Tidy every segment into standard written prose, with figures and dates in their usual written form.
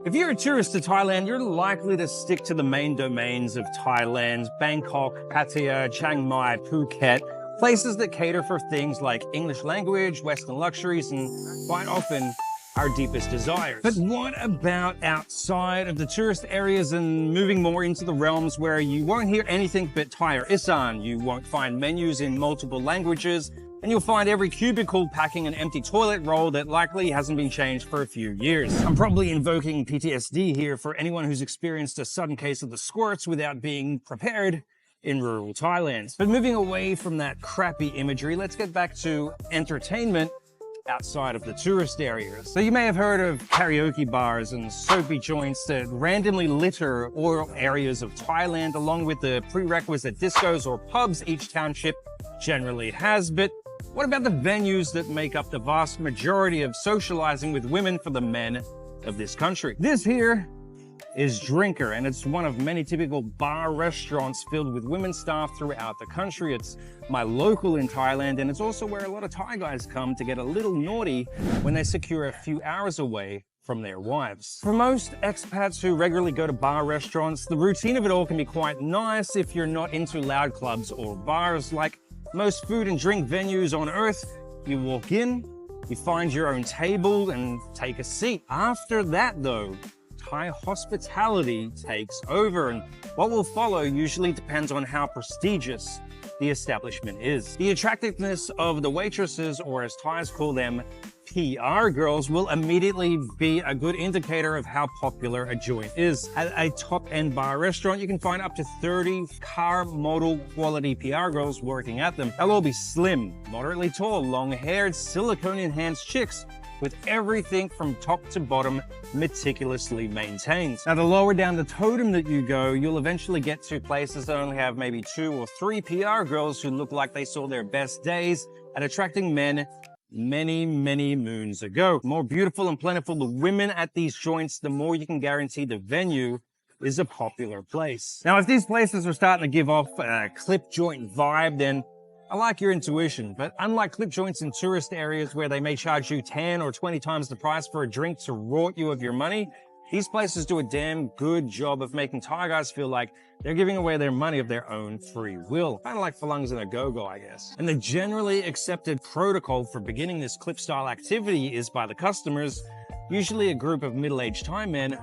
If you're a tourist to Thailand, you're likely to stick to the main domains of Thailand: Bangkok, Pattaya, Chiang Mai, Phuket, places that cater for things like English language, Western luxuries, and quite often our deepest desires. But what about outside of the tourist areas and moving more into the realms where you won't hear anything but Thai or Isan, you won't find menus in multiple languages, and you'll find every cubicle packing an empty toilet roll that likely hasn't been changed for a few years. I'm probably invoking PTSD here for anyone who's experienced a sudden case of the squirts without being prepared in rural Thailand. But moving away from that crappy imagery, let's get back to entertainment outside of the tourist areas. So you may have heard of karaoke bars and soapy joints that randomly litter all areas of Thailand, along with the prerequisite discos or pubs each township generally has. But what about the venues that make up the vast majority of socializing with women for the men of this country? This here is Drinker, and it's one of many typical bar restaurants filled with women staff throughout the country. It's my local in Thailand, and it's also where a lot of Thai guys come to get a little naughty when they secure a few hours away from their wives. For most expats who regularly go to bar restaurants, the routine of it all can be quite nice if you're not into loud clubs or bars. Like most food and drink venues on earth, you walk in, you find your own table and take a seat. After that though, Thai hospitality takes over, and what will follow usually depends on how prestigious the establishment is. The attractiveness of the waitresses, or as Thais call them, PR girls, will immediately be a good indicator of how popular a joint is. At a top-end bar restaurant, you can find up to 30 car model quality PR girls working at them. They'll all be slim, moderately tall, long-haired, silicone-enhanced chicks with everything from top to bottom meticulously maintained. Now, the lower down the totem that you go, you'll eventually get to places that only have maybe 2 or 3 PR girls who look like they saw their best days at attracting men many, many moons ago. The more beautiful and plentiful the women at these joints, the more you can guarantee the venue is a popular place. Now, if these places are starting to give off a clip joint vibe, then I like your intuition, but unlike clip joints in tourist areas where they may charge you 10 or 20 times the price for a drink to rort you of your money, these places do a damn good job of making Thai guys feel like they're giving away their money of their own free will. Kind of like Falungs and a go-go, I guess. And the generally accepted protocol for beginning this clip-style activity is by the customers, usually a group of middle-aged Thai men,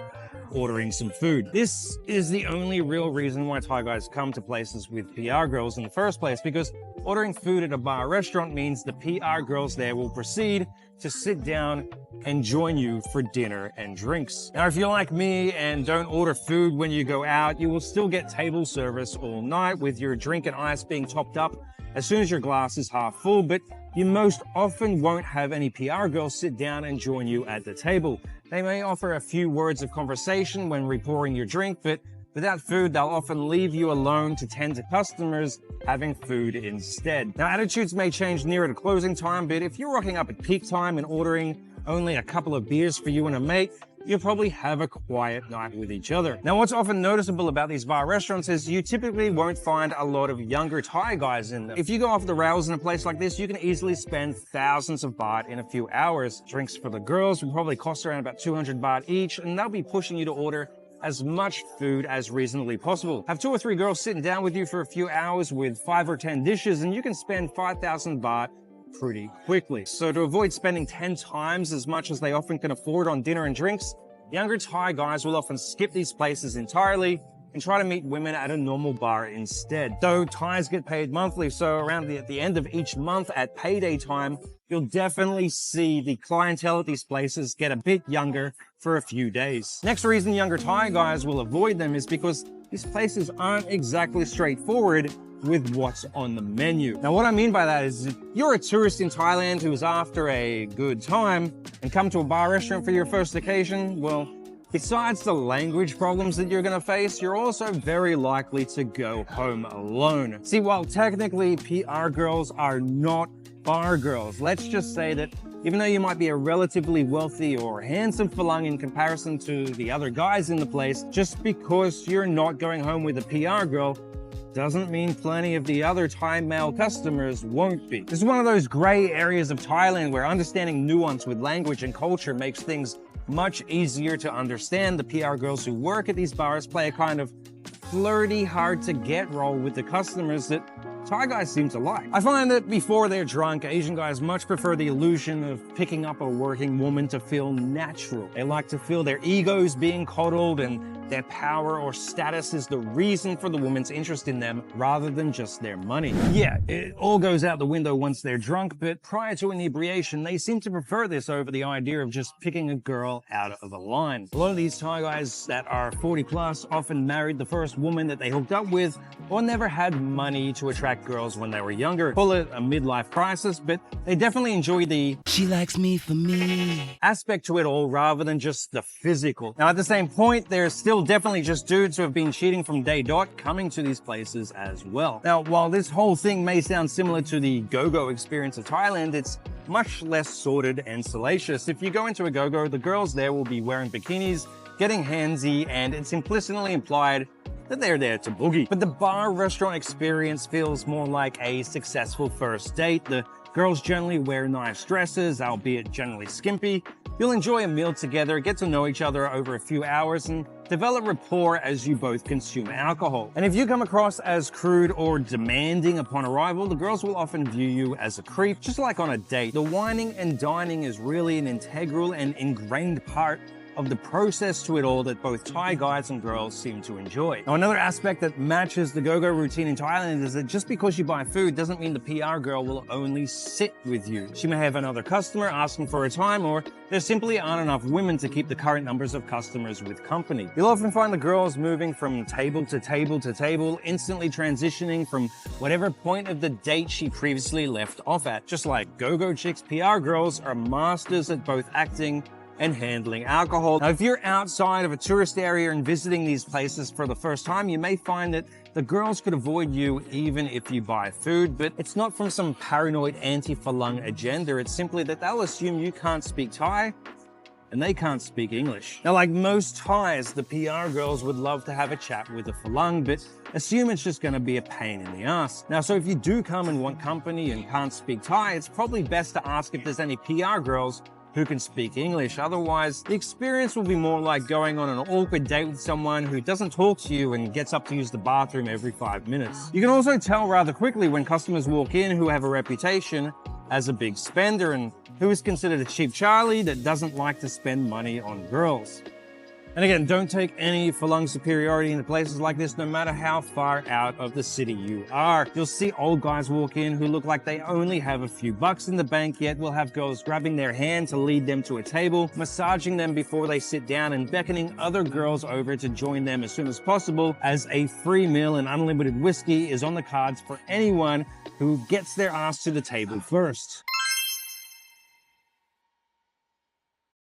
ordering some food. This is the only real reason why Thai guys come to places with PR girls in the first place, because ordering food at a bar restaurant means the PR girls there will proceed to sit down and join you for dinner and drinks. Now, if you're like me and don't order food when you go out, you will still get table service all night with your drink and ice being topped up as soon as your glass is half full, but you most often won't have any PR girls sit down and join you at the table. They may offer a few words of conversation when repouring your drink, but without food, they'll often leave you alone to tend to customers having food instead. Now, attitudes may change nearer to closing time, but if you're rocking up at peak time and ordering only a couple of beers for you and a mate, you'll probably have a quiet night with each other. Now, what's often noticeable about these bar restaurants is you typically won't find a lot of younger Thai guys in them. If you go off the rails in a place like this, you can easily spend thousands of baht in a few hours. Drinks for the girls will probably cost around about 200 baht each, and they'll be pushing you to order as much food as reasonably possible. Have 2 or 3 girls sitting down with you for a few hours with 5 or 10 dishes, and you can spend 5,000 baht pretty quickly. So to avoid spending 10 times as much as they often can afford on dinner and drinks, younger Thai guys will often skip these places entirely and try to meet women at a normal bar instead. Though Thais get paid monthly, so around at the end of each month at payday time, you'll definitely see the clientele at these places get a bit younger for a few days. Next reason younger Thai guys will avoid them is because these places aren't exactly straightforward with what's on the menu. Now, what I mean by that is if you're a tourist in Thailand who's after a good time and come to a bar restaurant for your first occasion, well, besides the language problems that you're gonna face, you're also very likely to go home alone. See, while technically PR girls are not bar girls, let's just say that even though you might be a relatively wealthy or handsome Falang in comparison to the other guys in the place, just because you're not going home with a PR girl doesn't mean plenty of the other Thai male customers won't be. This is one of those gray areas of Thailand where understanding nuance with language and culture makes things much easier to understand. The PR girls who work at these bars play a kind of flirty, hard-to-get role with the customers that Thai guys seem to like. I find that before they're drunk, Asian guys much prefer the illusion of picking up a working woman to feel natural. They like to feel their egos being coddled and their power or status is the reason for the woman's interest in them rather than just their money. Yeah, it all goes out the window once they're drunk, but prior to inebriation, they seem to prefer this over the idea of just picking a girl out of a line. A lot of these Thai guys that are 40 plus often married the first woman that they hooked up with or never had money to attract girls when they were younger. Call it a midlife crisis, but they definitely enjoy the "she likes me for me" aspect to it all rather than just the physical. Now, at the same point, there's still definitely just dudes who have been cheating from day dot coming to these places as well. Now, while this whole thing may sound similar to the go-go experience of Thailand, it's much less sordid and salacious. If you go into a go-go, the girls there will be wearing bikinis, getting handsy, and it's implicitly implied that they're there to boogie. But the bar restaurant experience feels more like a successful first date. The girls generally wear nice dresses, albeit generally skimpy. You'll enjoy a meal together, get to know each other over a few hours, and develop rapport as you both consume alcohol. And if you come across as crude or demanding upon arrival, the girls will often view you as a creep, just like on a date. The wining and dining is really an integral and ingrained part of the process to it all that both Thai guys and girls seem to enjoy. Now, another aspect that matches the go-go routine in Thailand is that just because you buy food doesn't mean the PR girl will only sit with you. She may have another customer asking for a time, or there simply aren't enough women to keep the current numbers of customers with company. You'll often find the girls moving from table to table to table, instantly transitioning from whatever point of the date she previously left off at. Just like go-go chicks, PR girls are masters at both acting and handling alcohol. Now, if you're outside of a tourist area and visiting these places for the first time, you may find that the girls could avoid you even if you buy food, but it's not from some paranoid anti-Falung agenda. It's simply that they'll assume you can't speak Thai and they can't speak English. Now, like most Thais, the PR girls would love to have a chat with a Falung, but assume it's just gonna be a pain in the ass. Now, so if you do come and want company and can't speak Thai, it's probably best to ask if there's any PR girls who can speak English. Otherwise, the experience will be more like going on an awkward date with someone who doesn't talk to you and gets up to use the bathroom every 5 minutes. You can also tell rather quickly when customers walk in who have a reputation as a big spender and who is considered a cheap Charlie that doesn't like to spend money on girls. And again, don't take any Falung superiority into places like this, no matter how far out of the city you are. You'll see old guys walk in who look like they only have a few bucks in the bank, yet we'll have girls grabbing their hand to lead them to a table, massaging them before they sit down, and beckoning other girls over to join them as soon as possible, as a free meal and unlimited whiskey is on the cards for anyone who gets their ass to the table first.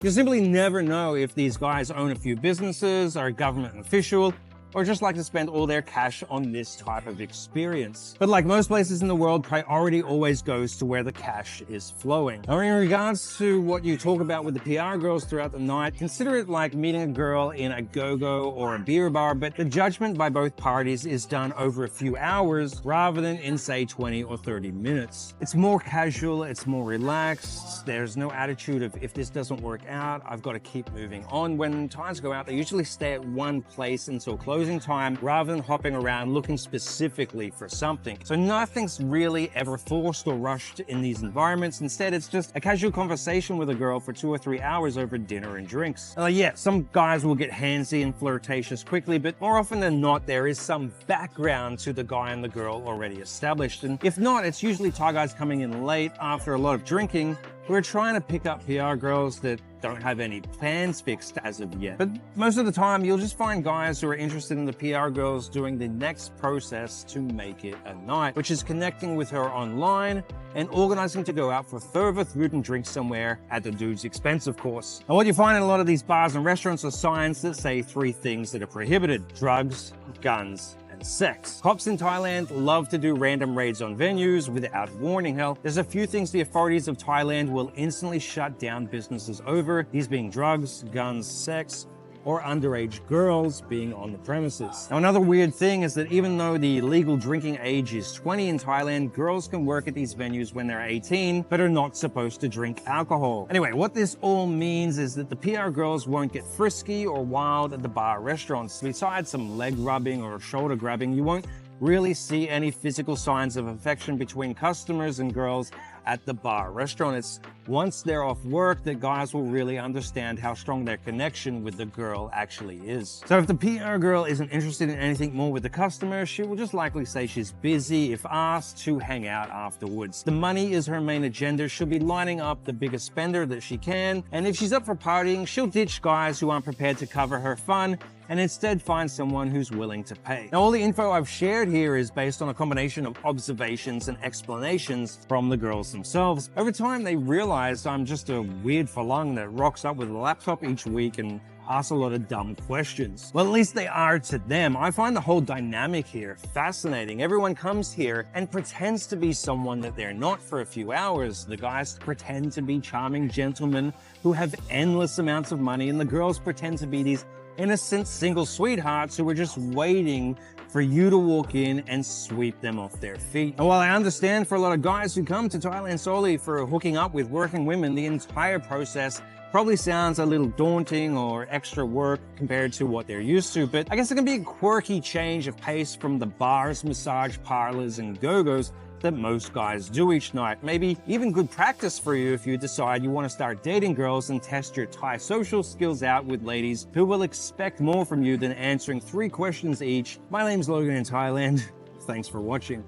You'll simply never know if these guys own a few businesses, are a government official, or just like to spend all their cash on this type of experience. But like most places in the world, priority always goes to where the cash is flowing. Now, in regards to what you talk about with the PR girls throughout the night, consider it like meeting a girl in a go-go or a beer bar, but the judgment by both parties is done over a few hours rather than in, say, 20 or 30 minutes. It's more casual, it's more relaxed. There's no attitude of, if this doesn't work out, I've got to keep moving on. When Thais go out, they usually stay at one place until closing time rather than hopping around looking specifically for something. So nothing's really ever forced or rushed in these environments. Instead, it's just a casual conversation with a girl for 2 or 3 hours over dinner and drinks. Yeah, some guys will get handsy and flirtatious quickly, but more often than not, there is some background to the guy and the girl already established. And if not, it's usually Thai guys coming in late after a lot of drinking who are trying to pick up PR girls that don't have any plans fixed as of yet. But most of the time, you'll just find guys who are interested in the PR girls doing the next process to make it a night, which is connecting with her online and organizing to go out for further food and drink somewhere at the dude's expense, of course. And what you find in a lot of these bars and restaurants are signs that say 3 things that are prohibited: drugs, guns, and sex. Cops in Thailand love to do random raids on venues without warning. Hell, there's a few things the authorities of Thailand will instantly shut down businesses over, these being drugs, guns, sex, or underage girls being on the premises. Now, another weird thing is that even though the legal drinking age is 20 in Thailand, girls can work at these venues when they're 18, but are not supposed to drink alcohol. Anyway, what this all means is that the PR girls won't get frisky or wild at the bar restaurants. Besides some leg rubbing or shoulder grabbing, you won't really see any physical signs of affection between customers and girls at the bar restaurant. It's once they're off work that guys will really understand how strong their connection with the girl actually is. So if the PR girl isn't interested in anything more with the customer, she will just likely say she's busy if asked to hang out afterwards. The money is her main agenda. She'll be lining up the biggest spender that she can, and if she's up for partying, she'll ditch guys who aren't prepared to cover her fun and instead find someone who's willing to pay. Now, all the info I've shared here is based on a combination of observations and explanations from the girls themselves. Over time, they realized I'm just a weird falung that rocks up with a laptop each week and asks a lot of dumb questions. Well, at least they are to them. I find the whole dynamic here fascinating. Everyone comes here and pretends to be someone that they're not for a few hours. The guys pretend to be charming gentlemen who have endless amounts of money, and the girls pretend to be these innocent single sweethearts who are just waiting for you to walk in and sweep them off their feet. And while I understand for a lot of guys who come to Thailand solely for hooking up with working women, the entire process probably sounds a little daunting or extra work compared to what they're used to, but I guess it can be a quirky change of pace from the bars, massage parlors, and go-go's that most guys do each night. Maybe even good practice for you if you decide you want to start dating girls and test your Thai social skills out with ladies who will expect more from you than answering 3 questions each. My name's Logan in Thailand. Thanks for watching.